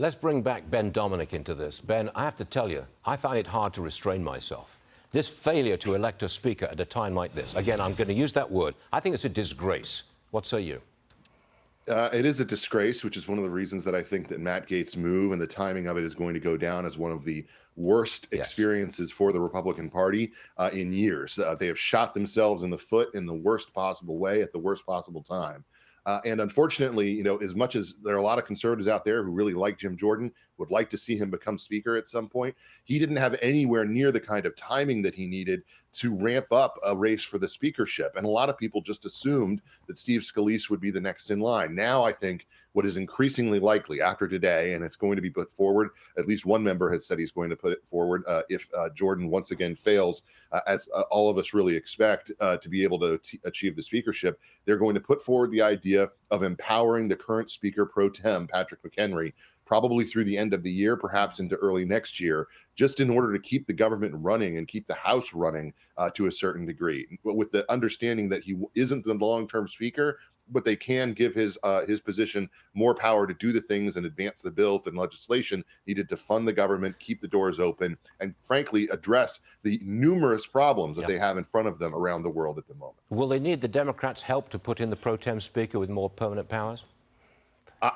Let's bring back Ben Domenech into this. Ben, I have to tell you, I find it hard to restrain myself. This failure to elect a speaker at a time like this, again, I'm going to use that word, I think it's a disgrace. What say you? It is a disgrace, which is one of the reasons that I think that Matt Gaetz' move and the timing of it is going to go down as one of the worst experiences for the Republican Party in years. They have shot themselves in the foot in the worst possible way at the worst possible time. And unfortunately, you know, as much as there are a lot of conservatives out there who really like Jim Jordan, would like to see him become speaker at some point, he didn't have anywhere near the kind of timing that he needed to ramp up a race for the speakership. And a lot of people just assumed that Steve Scalise would be the next in line. Now, I think what is increasingly likely after today, and it's going to be put forward, at least one member has said he's going to put it forward if Jordan once again fails, as all of us really expect to be able to achieve the speakership, they're going to put forward the idea of empowering the current speaker pro tem, Patrick McHenry, probably through the end of the year, perhaps into early next year, just in order to keep the government running and keep the House running to a certain degree, but with the understanding that he isn't the long-term speaker, but they can give his position more power to do the things and advance the bills and legislation needed to fund the government, keep the doors open, and frankly address the numerous problems that they have in front of them around the world at the moment. Will they need the Democrats' help to put in the pro tem speaker with more permanent powers?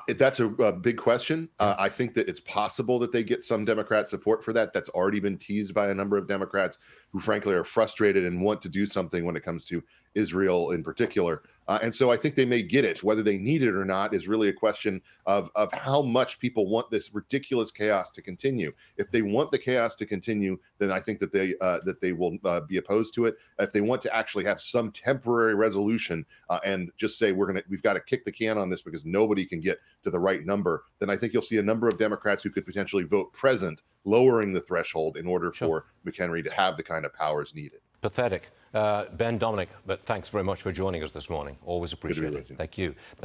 That's a big question. I think that it's possible that they get some Democrat support for that. That's already been teased by a number of Democrats who, frankly, are frustrated and want to do something when it comes to Israel in particular. And so I think they may get it. Whether they need it or not is really a question of how much people want this ridiculous chaos to continue. If they want the chaos to continue, then I think that they will be opposed to it. If they want to actually have some temporary resolution and just say we've got to kick the can on this because nobody can get to the right number, then I think you'll see a number of Democrats who could potentially vote present, lowering the threshold in order for McHenry to have the kind of powers needed. Pathetic. Ben Domenech, but thanks very much for joining us this morning. Always appreciate it. Thank you.